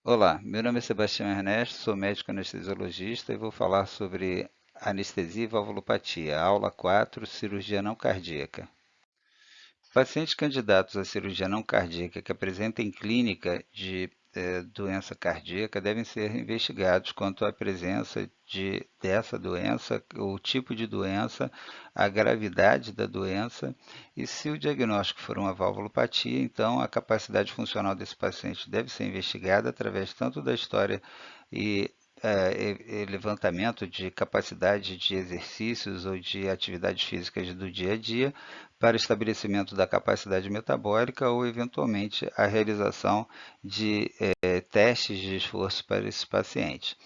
Olá, meu nome é Sebastião Ernesto, sou médico anestesiologista e vou falar sobre anestesia e valvulopatia, aula 4, cirurgia não cardíaca. Pacientes candidatos à cirurgia não cardíaca que apresentem clínica de doença cardíaca devem ser investigados quanto à presença dessa doença, o tipo de doença, a gravidade da doença e se o diagnóstico for uma valvulopatia, então a capacidade funcional desse paciente deve ser investigada através tanto da história e levantamento de capacidade de exercícios ou de atividades físicas do dia a dia, para estabelecimento da capacidade metabólica ou, eventualmente, a realização de testes de esforço para esses pacientes.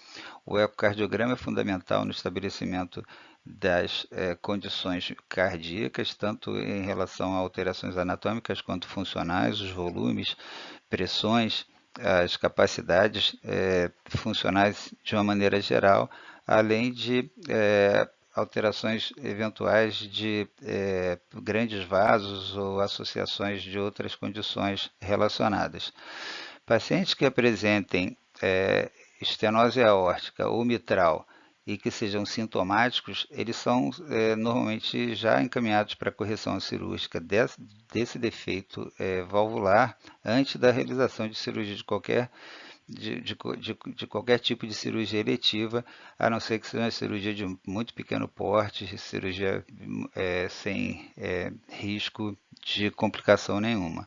O ecocardiograma é fundamental no estabelecimento das condições cardíacas, tanto em relação a alterações anatômicas quanto funcionais, os volumes, pressões, as capacidades funcionais de uma maneira geral, além de alterações eventuais de grandes vasos ou associações de outras condições relacionadas. Pacientes que apresentem estenose aórtica ou mitral e que sejam sintomáticos, eles são normalmente já encaminhados para correção cirúrgica desse defeito valvular antes da realização de cirurgia de qualquer tipo de cirurgia eletiva, a não ser que seja uma cirurgia de muito pequeno porte, cirurgia sem risco de complicação nenhuma.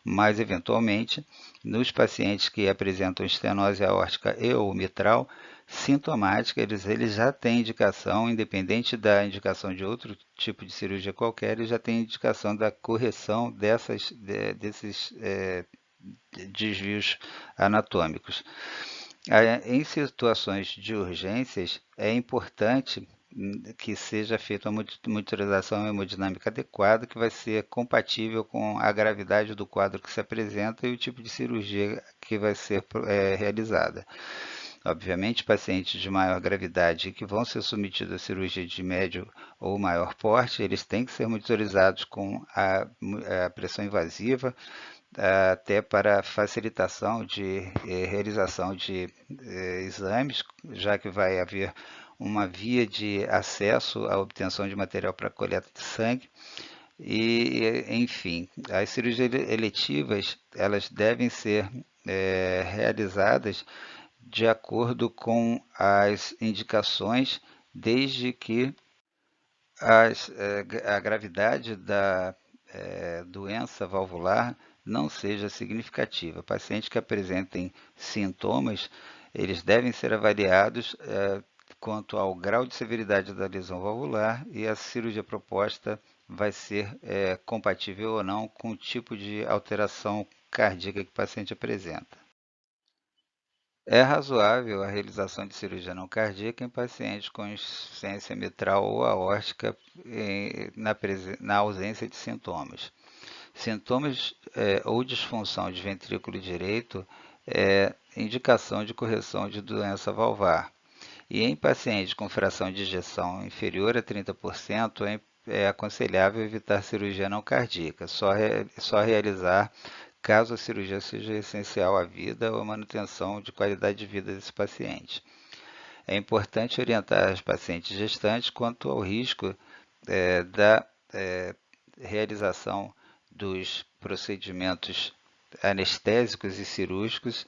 Mas, eventualmente, nos pacientes que apresentam estenose aórtica e ou mitral, sintomática, eles já têm indicação, independente da indicação de outro tipo de cirurgia qualquer, eles já têm indicação da correção desses desvios anatômicos. Em situações de urgências, é importante que seja feita uma monitorização hemodinâmica adequada, que vai ser compatível com a gravidade do quadro que se apresenta e o tipo de cirurgia que vai ser realizada. Obviamente, pacientes de maior gravidade que vão ser submetidos a cirurgia de médio ou maior porte, eles têm que ser monitorizados com a pressão invasiva, até para facilitação de realização de exames, já que vai haver uma via de acesso à obtenção de material para coleta de sangue. E, enfim, as cirurgias eletivas, elas devem ser realizadas de acordo com as indicações, desde que a gravidade da doença valvular não seja significativa. Pacientes que apresentem sintomas, eles devem ser avaliados quanto ao grau de severidade da lesão valvular e a cirurgia proposta vai ser compatível ou não com o tipo de alteração cardíaca que o paciente apresenta. É razoável a realização de cirurgia não cardíaca em pacientes com insuficiência mitral ou aórtica na ausência de sintomas. Sintomas ou disfunção de ventrículo direito é indicação de correção de doença valvar. E em pacientes com fração de ejeção inferior a 30%, é aconselhável evitar cirurgia não cardíaca, só realizar caso a cirurgia seja essencial à vida ou à manutenção de qualidade de vida desse paciente. É importante orientar os pacientes gestantes quanto ao risco da realização dos procedimentos anestésicos e cirúrgicos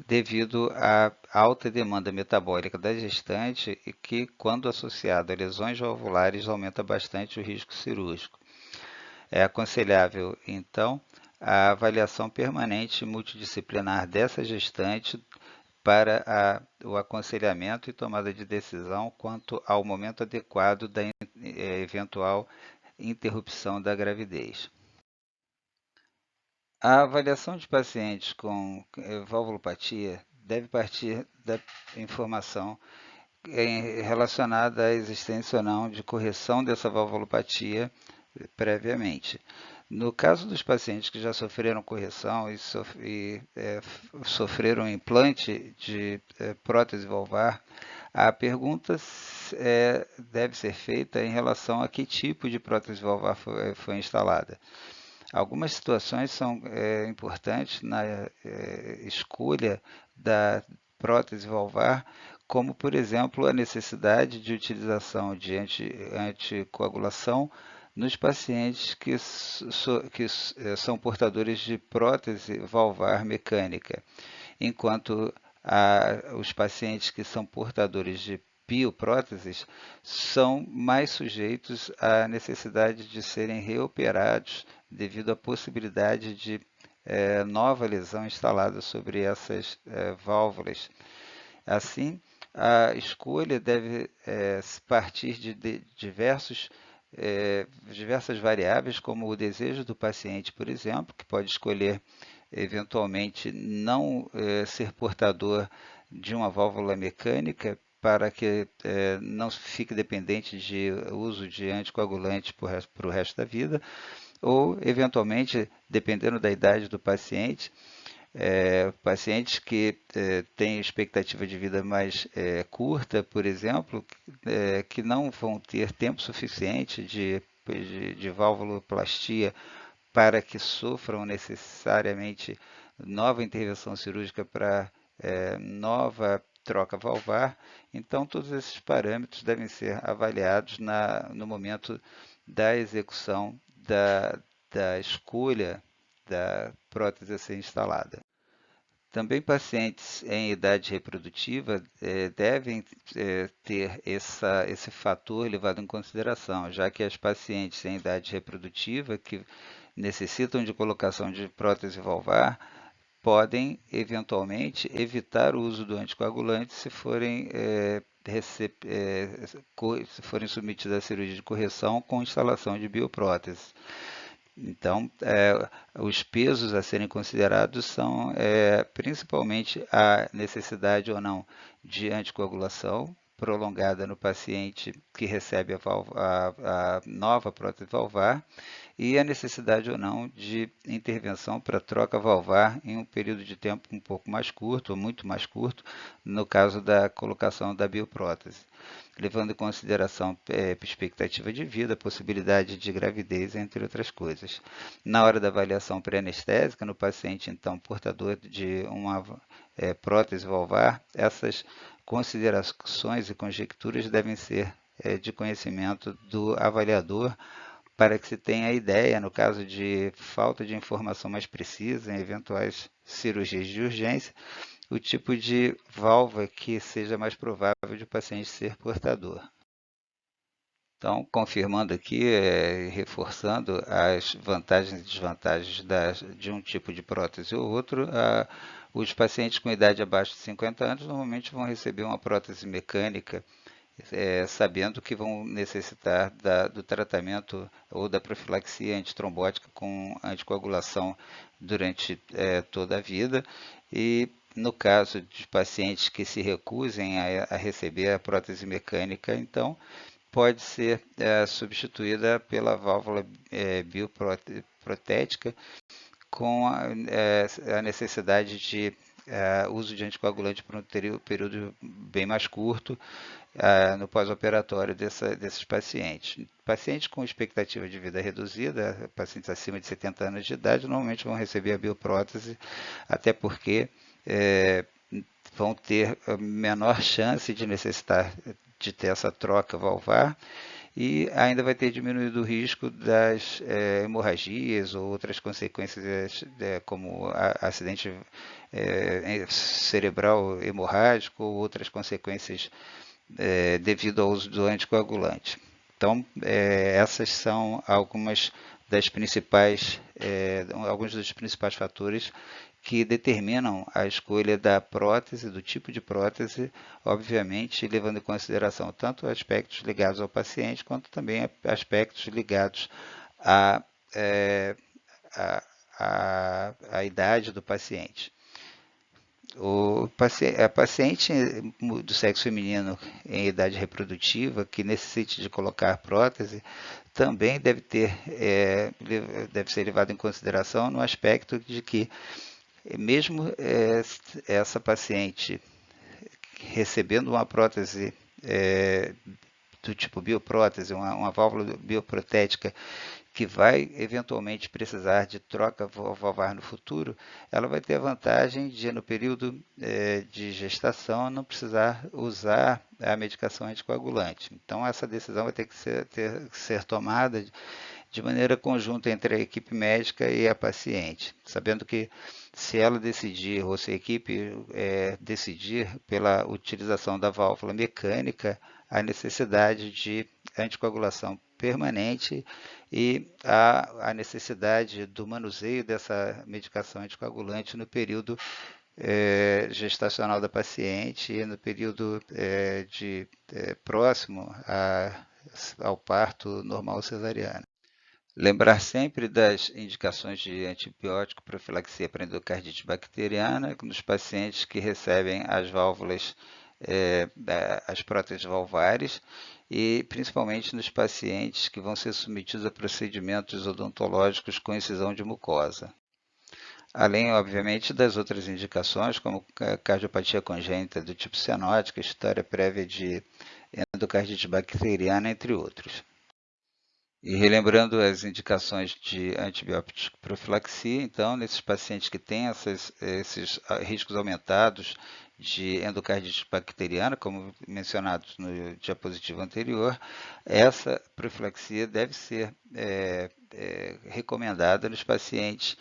devido à alta demanda metabólica da gestante e que, quando associado a lesões valvulares, aumenta bastante o risco cirúrgico. É aconselhável, então, a avaliação permanente multidisciplinar dessa gestante para o aconselhamento e tomada de decisão quanto ao momento adequado da eventual interrupção da gravidez. A avaliação de pacientes com valvulopatia deve partir da informação relacionada à existência ou não de correção dessa valvulopatia previamente. No caso dos pacientes que já sofreram correção e sofreram implante de prótese valvar, a pergunta deve ser feita em relação a que tipo de prótese valvar foi instalada. Algumas situações são importantes na escolha da prótese valvar, como, por exemplo, a necessidade de utilização de anticoagulação nos pacientes que são portadores de prótese valvar mecânica, enquanto os pacientes que são portadores de biopróteses são mais sujeitos à necessidade de serem reoperados devido à possibilidade de nova lesão instalada sobre essas válvulas. Assim, a escolha deve partir de diversas variáveis, como o desejo do paciente, por exemplo, que pode escolher eventualmente não ser portador de uma válvula mecânica para que não fique dependente de uso de anticoagulante para o resto da vida, ou eventualmente, dependendo da idade do paciente, pacientes que têm expectativa de vida mais curta, por exemplo, que não vão ter tempo suficiente de valvuloplastia para que sofram necessariamente nova intervenção cirúrgica para nova troca valvar. Então, todos esses parâmetros devem ser avaliados no momento da execução da escolha da prótese a ser instalada. Também pacientes em idade reprodutiva devem ter esse fator levado em consideração, já que as pacientes em idade reprodutiva que necessitam de colocação de prótese valvar podem eventualmente evitar o uso do anticoagulante se forem se forem submetidas à cirurgia de correção com instalação de bioprótese. Então, os pesos a serem considerados são principalmente a necessidade ou não de anticoagulação prolongada no paciente que recebe a nova prótese valvar e a necessidade ou não de intervenção para troca valvar em um período de tempo um pouco mais curto, ou muito mais curto, no caso da colocação da bioprótese, levando em consideração expectativa de vida, possibilidade de gravidez, entre outras coisas. Na hora da avaliação pré-anestésica, no paciente, então, portador de uma prótese valvar, essas considerações e conjecturas devem ser de conhecimento do avaliador, para que se tenha ideia, no caso de falta de informação mais precisa em eventuais cirurgias de urgência, o tipo de válvula que seja mais provável de o paciente ser portador. Então, confirmando aqui, reforçando as vantagens e desvantagens de um tipo de prótese ou outro, os pacientes com idade abaixo de 50 anos normalmente vão receber uma prótese mecânica, sabendo que vão necessitar do tratamento ou da profilaxia antitrombótica com anticoagulação durante toda a vida. E no caso de pacientes que se recusem a receber a prótese mecânica, então pode ser substituída pela válvula bioprotética com a necessidade de uso de anticoagulante por um período bem mais curto no pós-operatório desses pacientes. Pacientes com expectativa de vida reduzida, pacientes acima de 70 anos de idade, normalmente vão receber a bioprótese, até porque vão ter a menor chance de necessitar de ter essa troca valvar e ainda vai ter diminuído o risco das hemorragias ou outras consequências, como acidente cerebral hemorrágico ou outras consequências devido ao uso do anticoagulante. Então, essas são alguns dos principais fatores que determinam a escolha da prótese, do tipo de prótese, obviamente levando em consideração tanto aspectos ligados ao paciente, quanto também aspectos ligados à idade do paciente. A paciente do sexo feminino em idade reprodutiva que necessite de colocar prótese também deve ser levado em consideração no aspecto de que mesmo essa paciente recebendo uma prótese do tipo bioprótese, uma válvula bioprotética que vai eventualmente precisar de troca valvar no futuro, ela vai ter a vantagem de, no período de gestação, não precisar usar a medicação anticoagulante. Então, essa decisão vai ter que ser tomada de maneira conjunta entre a equipe médica e a paciente, sabendo que se ela decidir, ou se a equipe decidir pela utilização da válvula mecânica, a necessidade de anticoagulação permanente e a necessidade do manuseio dessa medicação anticoagulante no período gestacional da paciente e no período próximo ao parto normal cesariano. Lembrar sempre das indicações de antibiótico profilaxia para endocardite bacteriana nos pacientes que recebem as válvulas, as próteses valvares e principalmente nos pacientes que vão ser submetidos a procedimentos odontológicos com incisão de mucosa. Além, obviamente, das outras indicações, como cardiopatia congênita do tipo cianótica, história prévia de endocardite bacteriana, entre outros. E relembrando as indicações de antibiótico profilaxia, então, nesses pacientes que têm esses riscos aumentados de endocardite bacteriana, como mencionado no diapositivo anterior, essa profilaxia deve ser recomendada nos pacientes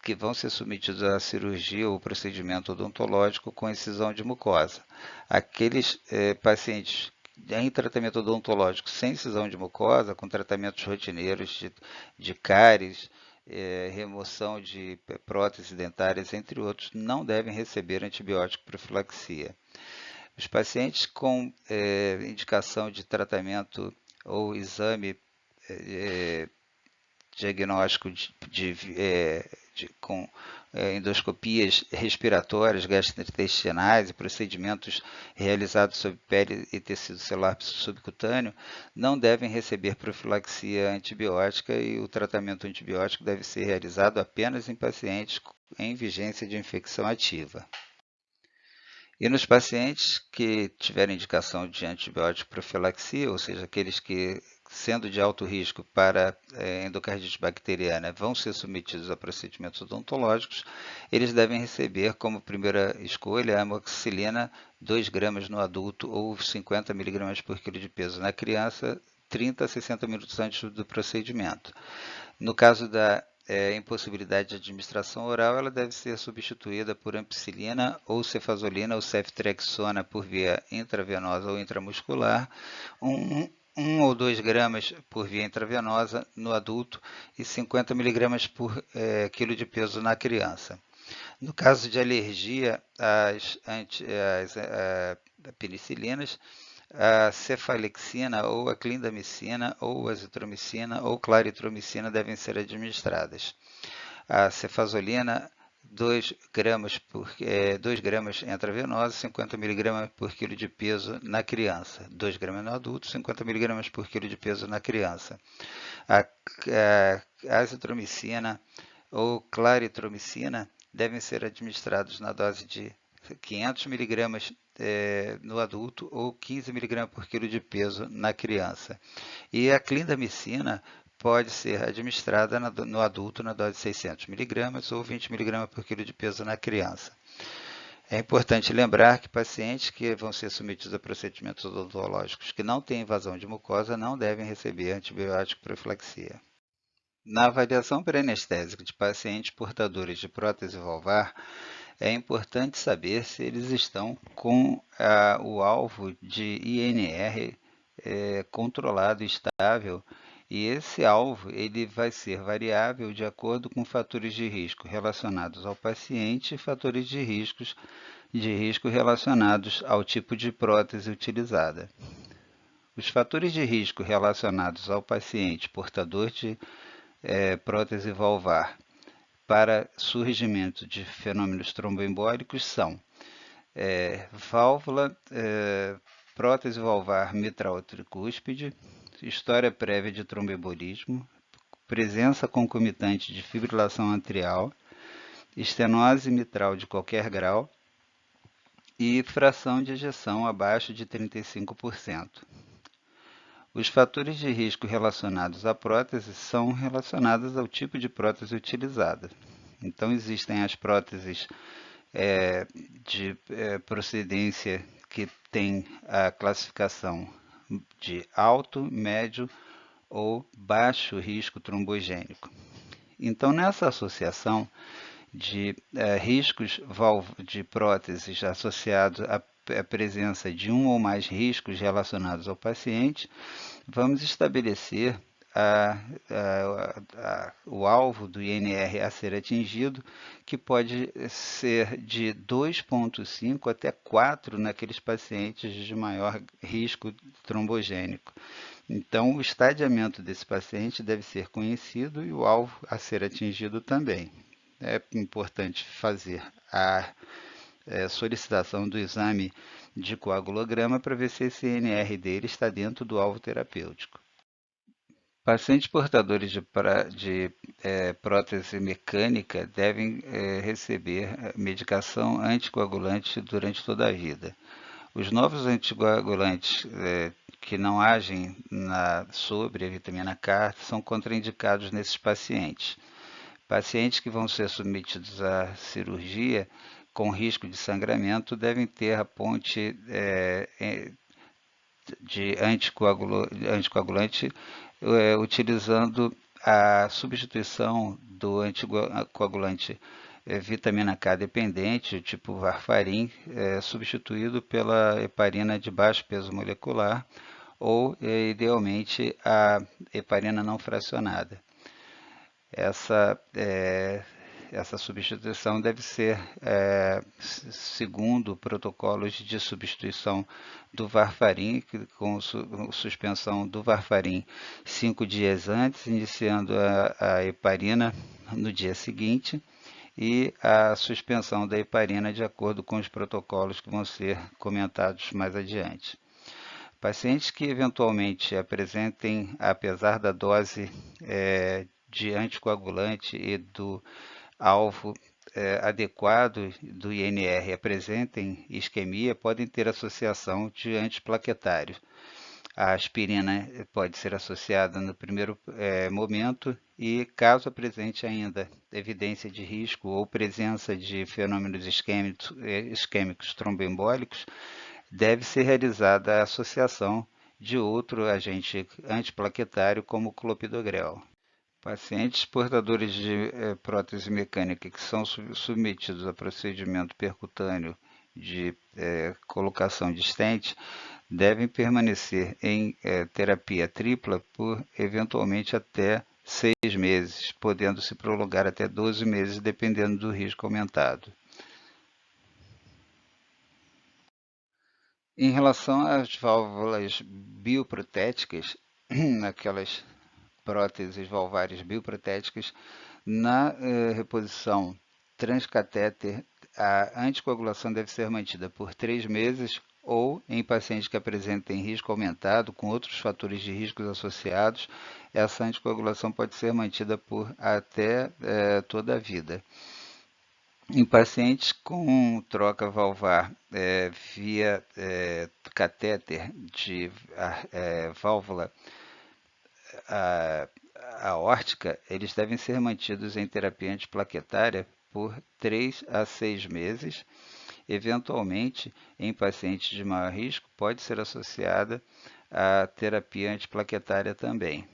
que vão ser submetidos à cirurgia ou procedimento odontológico com incisão de mucosa. Aqueles pacientes em tratamento odontológico sem incisão de mucosa, com tratamentos rotineiros de cáries, remoção de próteses dentárias, entre outros, não devem receber antibiótico profilaxia. Os pacientes com indicação de tratamento ou exame diagnóstico com endoscopias respiratórias, gastrointestinais e procedimentos realizados sob pele e tecido celular subcutâneo não devem receber profilaxia antibiótica e o tratamento antibiótico deve ser realizado apenas em pacientes em vigência de infecção ativa. E nos pacientes que tiverem indicação de antibiótico profilaxia, ou seja, aqueles que, sendo de alto risco para endocardite bacteriana, vão ser submetidos a procedimentos odontológicos, eles devem receber como primeira escolha a amoxicilina 2 gramas no adulto ou 50 mg por quilo de peso na criança, 30 a 60 minutos antes do procedimento. No caso da impossibilidade de administração oral, ela deve ser substituída por ampicilina ou cefazolina ou ceftriaxona por via intravenosa ou intramuscular, 1 ou 2 gramas por via intravenosa no adulto e 50 mg por quilo de peso na criança. No caso de alergia às penicilinas, a cefalexina ou a clindamicina ou azitromicina ou claritromicina devem ser administradas. A cefazolina 2 gramas intravenosa, 50 mg por quilo de peso na criança. 2 gramas no adulto, 50 mg por quilo de peso na criança. A azitromicina ou claritromicina devem ser administrados na dose de 500 mg no adulto ou 15 mg por quilo de peso na criança. E a clindamicina pode ser administrada no adulto na dose de 600 mg ou 20 mg por quilo de peso na criança. É importante lembrar que pacientes que vão ser submetidos a procedimentos odontológicos que não têm invasão de mucosa não devem receber antibiótico profilaxia. Na avaliação pré-anestésica de pacientes portadores de prótese valvar, é importante saber se eles estão com o alvo de INR controlado e estável, e esse alvo ele vai ser variável de acordo com fatores de risco relacionados ao paciente e fatores de risco relacionados ao tipo de prótese utilizada. Os fatores de risco relacionados ao paciente portador de prótese valvar para surgimento de fenômenos tromboembólicos são válvula, prótese valvar mitral tricúspide, história prévia de tromboembolismo, presença concomitante de fibrilação atrial, estenose mitral de qualquer grau e fração de ejeção abaixo de 35%. Os fatores de risco relacionados à prótese são relacionados ao tipo de prótese utilizada. Então, existem as próteses de procedência que tem a classificação de alto, médio ou baixo risco trombogênico. Então, nessa associação de riscos de próteses associados à presença de um ou mais riscos relacionados ao paciente, vamos estabelecer o alvo do INR a ser atingido, que pode ser de 2,5 até 4 naqueles pacientes de maior risco trombogênico. Então, o estadiamento desse paciente deve ser conhecido e o alvo a ser atingido também. É importante fazer a solicitação do exame de coagulograma para ver se esse INR dele está dentro do alvo terapêutico. Pacientes portadores de prótese mecânica devem receber medicação anticoagulante durante toda a vida. Os novos anticoagulantes que não agem sobre a vitamina K são contraindicados nesses pacientes. Pacientes que vão ser submetidos à cirurgia com risco de sangramento devem ter a ponte de anticoagulante utilizando a substituição do anticoagulante vitamina K dependente, tipo varfarin, substituído pela heparina de baixo peso molecular ou, idealmente, a heparina não fracionada. Essa substituição deve ser segundo protocolos de substituição do varfarin, com suspensão do varfarin 5 dias antes, iniciando a heparina no dia seguinte, e a suspensão da heparina de acordo com os protocolos que vão ser comentados mais adiante. Pacientes que eventualmente apresentem, apesar da dose de anticoagulante e do alvo adequado do INR, apresentem isquemia, podem ter associação de antiplaquetários. A aspirina pode ser associada no primeiro momento e, caso apresente ainda evidência de risco ou presença de fenômenos isquêmicos tromboembólicos, deve ser realizada a associação de outro agente antiplaquetário, como o clopidogrel. Pacientes portadores de prótese mecânica que são submetidos a procedimento percutâneo de colocação de stent devem permanecer em terapia tripla por eventualmente até 6 meses, podendo se prolongar até 12 meses, dependendo do risco aumentado. Em relação às válvulas bioprotéticas, aquelas próteses valvares bioprotéticas, na reposição transcatéter, a anticoagulação deve ser mantida por 3 meses ou, em pacientes que apresentem risco aumentado, com outros fatores de riscos associados, essa anticoagulação pode ser mantida por até toda a vida. Em pacientes com troca valvar via catéter de válvula aórtica, eles devem ser mantidos em terapia antiplaquetária por 3 a 6 meses. Eventualmente, em pacientes de maior risco, pode ser associada à terapia antiplaquetária também.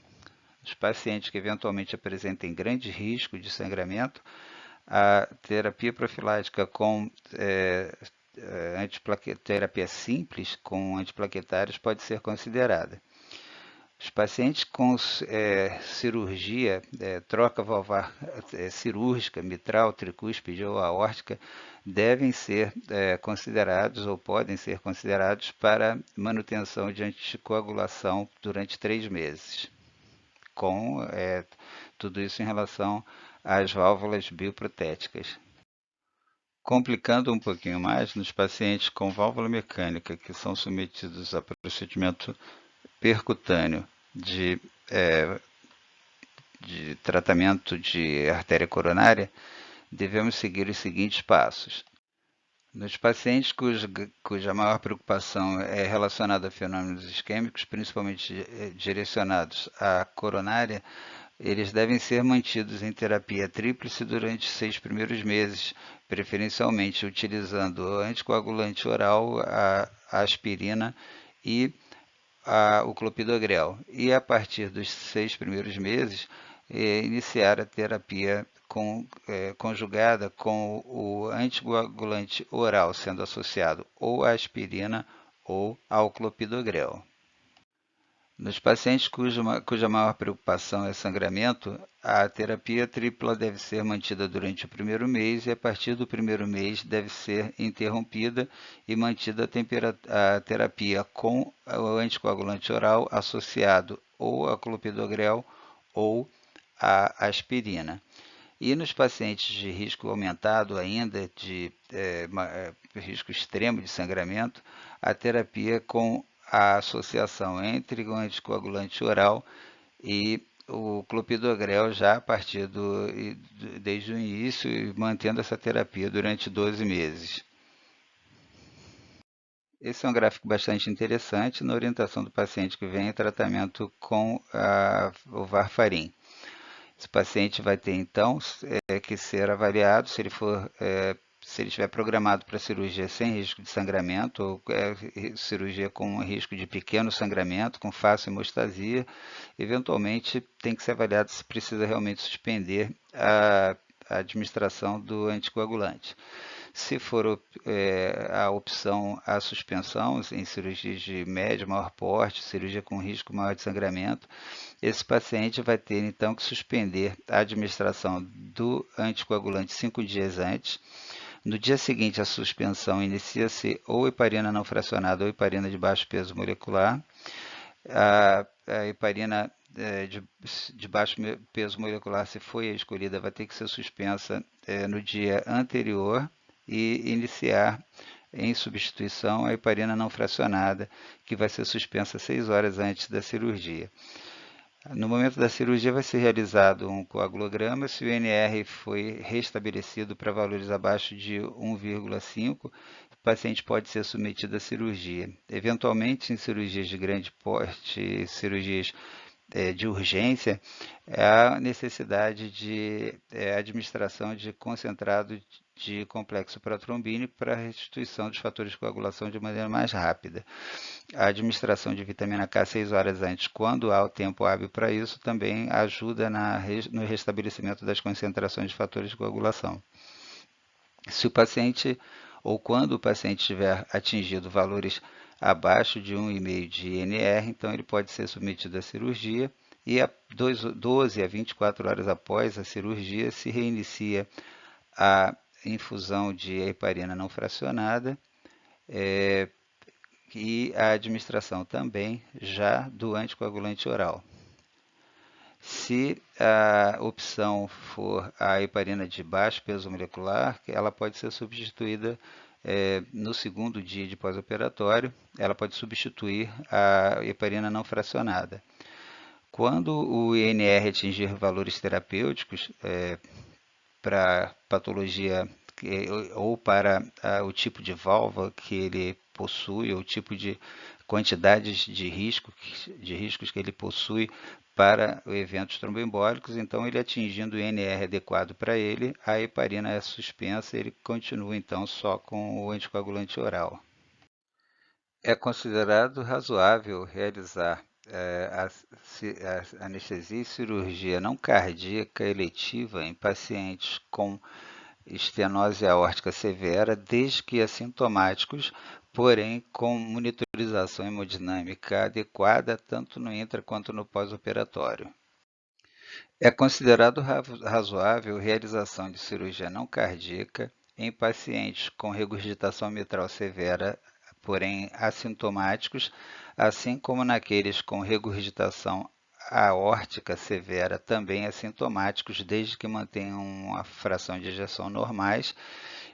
Os pacientes que eventualmente apresentem grande risco de sangramento, a terapia profilática com terapia simples com antiplaquetários pode ser considerada. Os pacientes com cirurgia, troca valvar cirúrgica, mitral, tricúspide ou aórtica, devem ser considerados ou podem ser considerados para manutenção de anticoagulação durante 3 meses, com tudo isso em relação às válvulas bioprotéticas. Complicando um pouquinho mais, nos pacientes com válvula mecânica que são submetidos a procedimento percutâneo de tratamento de artéria coronária, devemos seguir os seguintes passos. Nos pacientes cuja maior preocupação é relacionada a fenômenos isquêmicos, principalmente direcionados à coronária, eles devem ser mantidos em terapia tríplice durante os 6 primeiros meses, preferencialmente utilizando o anticoagulante oral, a aspirina e o clopidogrel. E a partir dos 6 primeiros meses, iniciar a terapia conjugada com o anticoagulante oral, sendo associado ou à aspirina ou ao clopidogrel. Nos pacientes cuja maior preocupação é sangramento, a terapia tripla deve ser mantida durante o primeiro mês e a partir do primeiro mês deve ser interrompida e mantida a terapia com o anticoagulante oral associado ou a clopidogrel ou a aspirina. E nos pacientes de risco aumentado ainda, de risco extremo de sangramento, a terapia com a associação entre o anticoagulante oral e o clopidogrel já a partir desde o início e mantendo essa terapia durante 12 meses. Esse é um gráfico bastante interessante na orientação do paciente que vem em tratamento com o varfarin. Esse paciente vai ter, então, que ser avaliado se ele estiver programado para cirurgia sem risco de sangramento ou cirurgia com risco de pequeno sangramento, com fácil hemostasia. Eventualmente, tem que ser avaliado se precisa realmente suspender a administração do anticoagulante. Se for a opção a suspensão em cirurgias de médio, maior porte, cirurgia com risco maior de sangramento, esse paciente vai ter então que suspender a administração do anticoagulante 5 dias antes. No dia seguinte, a suspensão inicia-se ou heparina não fracionada ou heparina de baixo peso molecular. A heparina de baixo peso molecular, se foi a escolhida, vai ter que ser suspensa no dia anterior e iniciar em substituição a heparina não fracionada, que vai ser suspensa 6 horas antes da cirurgia. No momento da cirurgia vai ser realizado um coagulograma. Se o NR foi restabelecido para valores abaixo de 1,5, o paciente pode ser submetido à cirurgia. Eventualmente, em cirurgias de grande porte, cirurgias de urgência, há necessidade de administração de concentrado de complexo protrombínico para a restituição dos fatores de coagulação de maneira mais rápida. A administração de vitamina K 6 horas antes, quando há o tempo hábil para isso, também ajuda no restabelecimento das concentrações de fatores de coagulação. Se o paciente ou quando o paciente tiver atingido valores abaixo de 1,5 de INR, então ele pode ser submetido à cirurgia e 12 a 24 horas após a cirurgia se reinicia a infusão de heparina não fracionada e a administração também já do anticoagulante oral. Se a opção for a heparina de baixo peso molecular, ela pode ser substituída no segundo dia de pós-operatório, ela pode substituir a heparina não fracionada. Quando o INR atingir valores terapêuticos para patologia ou para o tipo de válvula que ele possui, ou o tipo de quantidades de riscos que ele possui para eventos tromboembólicos, então ele atingindo o INR adequado para ele, a heparina é suspensa e ele continua então só com o anticoagulante oral. É considerado razoável realizar a anestesia e cirurgia não cardíaca eletiva em pacientes com estenose aórtica severa, desde que assintomáticos, porém com monitorização hemodinâmica adequada tanto no intra quanto no pós-operatório. É considerado razoável realização de cirurgia não cardíaca em pacientes com regurgitação mitral severa, porém assintomáticos, assim como naqueles com regurgitação aórtica severa, também assintomáticos, desde que mantenham uma fração de ejeção normais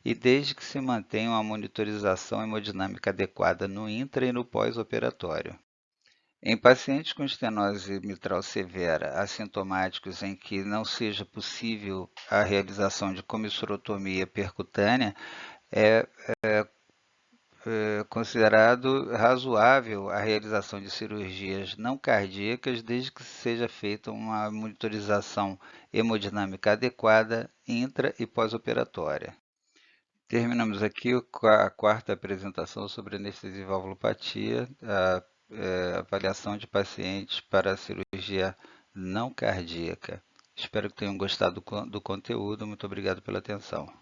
e desde que se mantenha uma monitorização hemodinâmica adequada no intra e no pós-operatório. Em pacientes com estenose mitral severa, assintomáticos em que não seja possível a realização de comissurotomia percutânea, é considerado razoável a realização de cirurgias não cardíacas desde que seja feita uma monitorização hemodinâmica adequada intra e pós-operatória. Terminamos aqui a quarta apresentação sobre anestesia e valvulopatia, a avaliação de pacientes para cirurgia não cardíaca. Espero que tenham gostado do conteúdo. Muito obrigado pela atenção.